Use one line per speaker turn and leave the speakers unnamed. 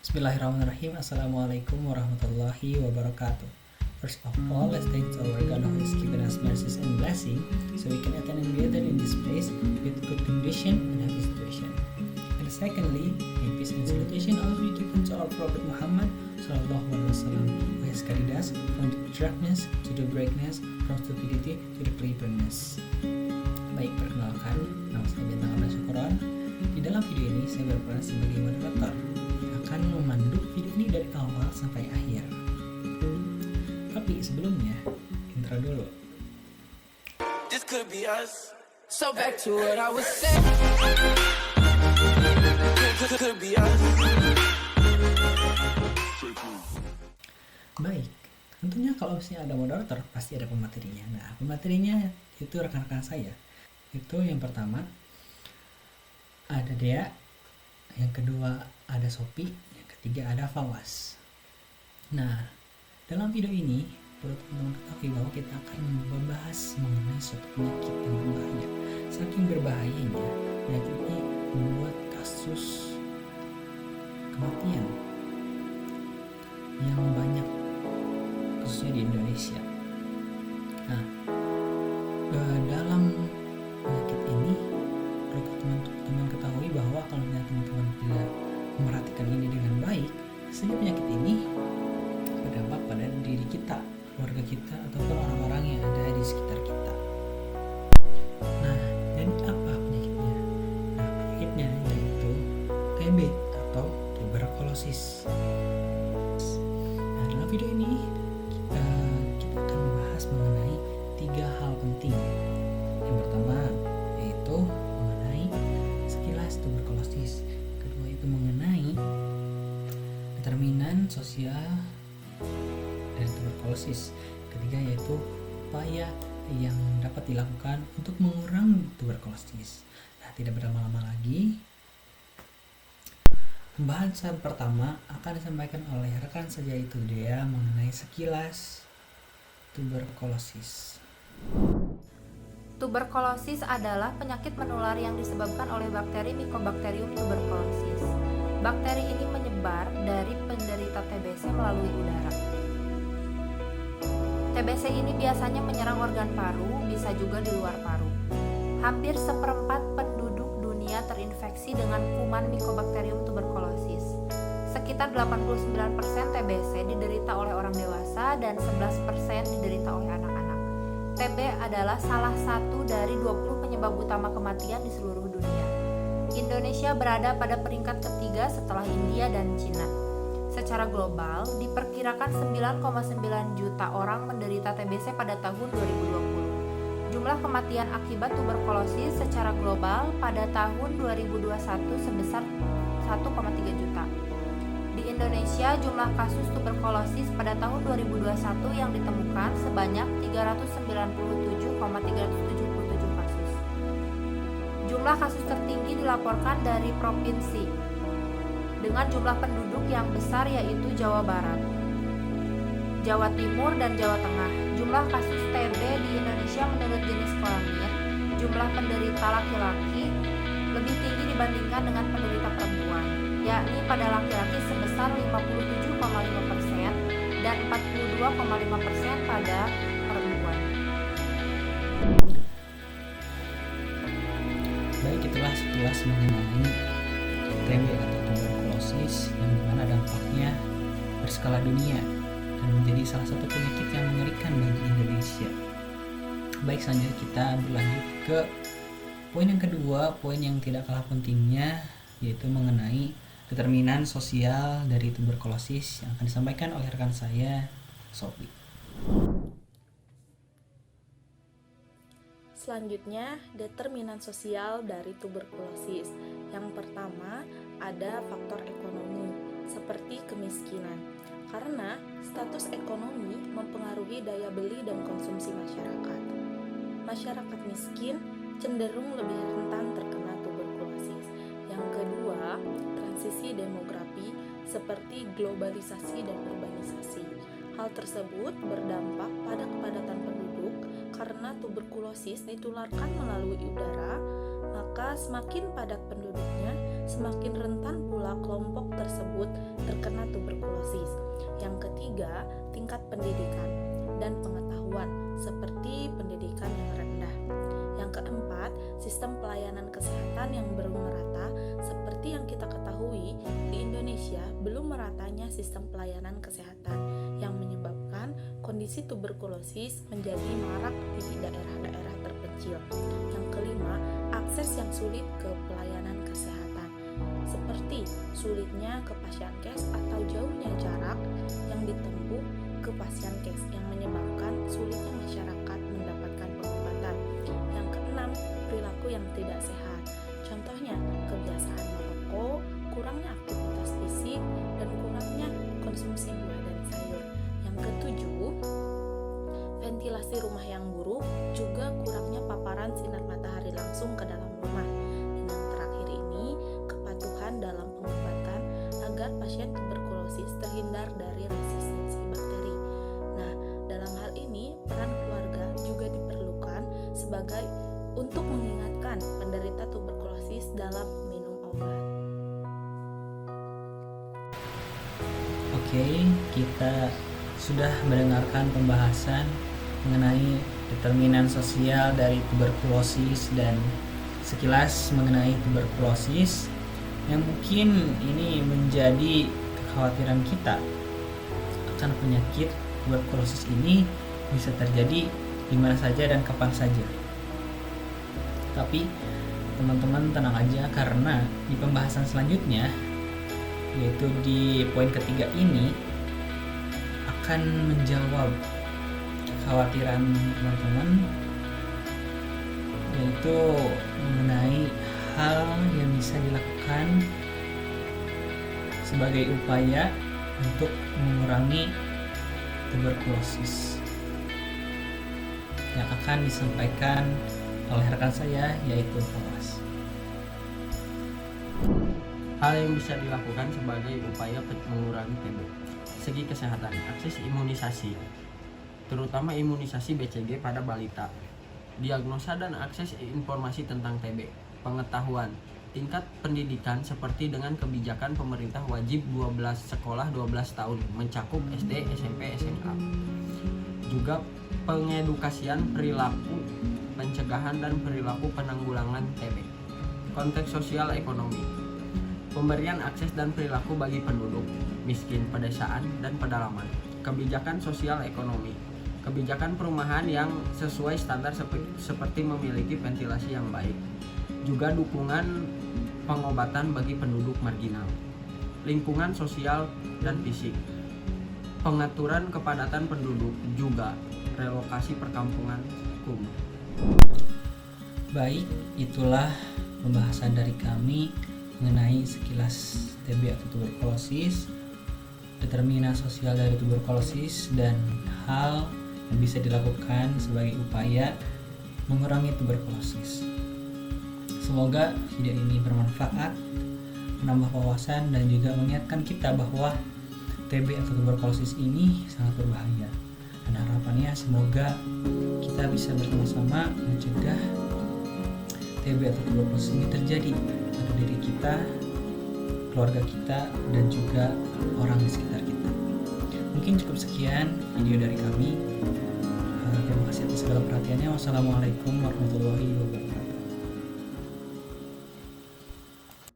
Bismillahirrahmanirrahim. Assalamualaikum warahmatullahi wabarakatuh. First of all, let's thank to our God who has given us mercies and blessing, so we can attend and gather in this place with good condition and happy situation. And secondly, may peace and salutation always be given to our Prophet Muhammad Sallallahu Alaihi Wasallam, who has guided us from the darkness to the brightness, from stupidity to the cleverness. Baik, perkenalkan, nama saya Bintang Abdul Syukuron. Di dalam video ini saya berperan sebagai moderator yang akan memandu video ini dari awal sampai akhir. Tapi sebelumnya, intro dulu.
This could be us. So back to what I was saying. Could be us.
Baik, tentunya kalau misalnya ada moderator pasti ada pematerinya. Nah, pematerinya itu rekan-rekan saya. Itu yang pertama ada Dea, yang kedua ada Sophie, yang ketiga ada Fawas. Nah, dalam video ini perlu teman-teman ketahui bahwa kita akan membahas mengenai suatu penyakit yang berbahaya. Saking berbahayanya, penyakit ini membuat kasus kematian yang banyak, khususnya di Indonesia. Nah, dalam penyakit ini perlu teman-teman ketahui bahwa kalau teman-teman tidak memperhatikan ini dengan baik, sehingga penyakit ini berdampak pada diri kita, keluarga kita, ataupun orang-orang yang ada di sekitar kita. Nah, dan apa penyakitnya? Nah, penyakitnya yaitu TB atau tuberkulosis. Nah, dalam video ini kita akan membahas mengenai 3 hal penting. Yang pertama yaitu mengenai sekilas tuberkulosis. Kedua itu mengenai determinan sosial dari tuberkulosis. Ketiga yaitu upaya yang dapat dilakukan untuk mengurangi tuberkulosis. Nah, tidak berlama-lama lagi, pembahasan pertama akan disampaikan oleh rekan saya yaitu Dea mengenai sekilas tuberkulosis.
Tuberkulosis adalah penyakit menular yang disebabkan oleh bakteri Mycobacterium tuberculosis. Bakteri ini menyebar dari penderita TBC melalui udara. TBC ini biasanya menyerang organ paru, bisa juga di luar paru. Hampir seperempat penduduk dunia terinfeksi dengan kuman Mycobacterium tuberculosis. Sekitar 89% TBC diderita oleh orang dewasa dan 11% diderita oleh anak-anak. TB adalah salah satu dari 20 penyebab utama kematian di seluruh dunia. Indonesia berada pada peringkat ketiga setelah India dan Cina. Secara global, diperkirakan 9,9 juta orang menderita TBC pada tahun 2020. Jumlah kematian akibat tuberkulosis secara global pada tahun 2021 sebesar 1,3 juta. Di Indonesia, jumlah kasus tuberkulosis pada tahun 2021 yang ditemukan sebanyak 397,377 kasus. Jumlah kasus tertinggi dilaporkan dari provinsi dengan jumlah penduduk yang besar yaitu Jawa Barat, Jawa Timur, dan Jawa Tengah. Jumlah kasus TB di Indonesia menurut jenis kelamin, jumlah penderita laki-laki lebih tinggi dibandingkan dengan penderita perempuan, yakni pada laki-laki sebesar 57,5% dan 42,5% pada perempuan.
Baik, itulah sekilas mengenai TB atau tuberkulosis yang dimana dampaknya berskala dunia dan menjadi salah satu penyakit yang mengerikan bagi Indonesia. Baik, selanjutnya kita berlanjut ke poin yang kedua, poin yang tidak kalah pentingnya, yaitu mengenai determinan sosial dari tuberkulosis yang akan disampaikan oleh rekan saya, Sophie.
Selanjutnya, determinan sosial dari tuberkulosis. Yang pertama, ada faktor ekonomi, seperti kemiskinan. Karena status ekonomi mempengaruhi daya beli dan konsumsi masyarakat. Masyarakat miskin cenderung lebih rentan terkena tuberkulosis. Yang kedua, transisi demografi seperti globalisasi dan urbanisasi. Hal tersebut berdampak pada kepadatan penduduk karena tuberkulosis ditularkan melalui udara, maka semakin padat penduduknya, semakin rentan pula kelompok tersebut terkena tuberkulosis. Yang ketiga, tingkat pendidikan dan pengetahuan seperti pendidikan yang rendah. Yang keempat, sistem pelayanan kesehatan yang belum merata. Seperti yang kita ketahui, di Indonesia belum meratanya sistem pelayanan kesehatan yang menyebabkan kondisi tuberkulosis menjadi marak di daerah-daerah terpencil. Yang kelima, akses yang sulit ke pelayanan kesehatan, seperti sulitnya ke Pasienkes atau jauhnya jarak yang ditempuh ke Pasienkes yang menyebabkan sulitnya masyarakat mendapatkan pengobatan. Yang keenam, perilaku yang tidak sehat. Contohnya, kebiasaan merokok, kurangnya aktivitas fisik, dan kurangnya konsumsi buah dan sayur. Yang ketujuh, ventilasi rumah yang buruk, juga kurangnya paparan sinar matahari langsung ke dalam rumah. Dan yang terakhir ini, kepatuhan dalam pengobatan agar pasien tuberkulosis terhindar dari resistensi bakteri. Nah, dalam hal ini peran keluarga juga diperlukan sebagai untuk mengingatkan penderita tuberkulosis dalam minum obat.
Oke, kita sudah mendengarkan pembahasan mengenai determinan sosial dari tuberkulosis dan sekilas mengenai tuberkulosis yang mungkin ini menjadi kekhawatiran kita akan penyakit tuberkulosis ini bisa terjadi di mana saja dan kapan saja. Tapi teman-teman tenang aja, karena di pembahasan selanjutnya, yaitu di poin ketiga ini, akan menjawab kekhawatiran teman-teman, yaitu mengenai hal yang bisa dilakukan sebagai upaya untuk mengurangi tuberkulosis, yang akan disampaikan oleh rekan saya, yaitu Fawas.
Hal yang bisa dilakukan sebagai upaya mengurangi TB. Segi kesehatan, akses imunisasi, terutama imunisasi BCG pada balita. Diagnosa dan akses informasi tentang TB. Pengetahuan, tingkat pendidikan seperti dengan kebijakan pemerintah wajib 12 tahun mencakup SD, SMP, SMA. Juga pengedukasian perilaku pencegahan dan perilaku penanggulangan TB. Konteks sosial ekonomi, pemberian akses dan perilaku bagi penduduk miskin, pedesaan, dan pedalaman. Kebijakan sosial ekonomi, kebijakan perumahan yang sesuai standar seperti memiliki ventilasi yang baik. Juga dukungan pengobatan bagi penduduk marginal. Lingkungan sosial dan fisik, pengaturan kepadatan penduduk, juga relokasi perkampungan kumuh.
Baik, itulah pembahasan dari kami mengenai sekilas TB atau tuberkulosis, determinan sosial dari tuberkulosis, dan hal yang bisa dilakukan sebagai upaya mengurangi tuberkulosis. Semoga video ini bermanfaat, menambah wawasan, dan juga mengingatkan kita bahwa TB atau tuberkulosis ini sangat berbahaya. Dan harapannya semoga kita bisa bersama-sama mencegah TB atau tuberkulosis ini terjadi pada diri kita, keluarga kita, dan juga orang di sekitar kita. Mungkin cukup sekian video dari kami. Terima kasih atas segala perhatiannya. Wassalamualaikum warahmatullahi wabarakatuh.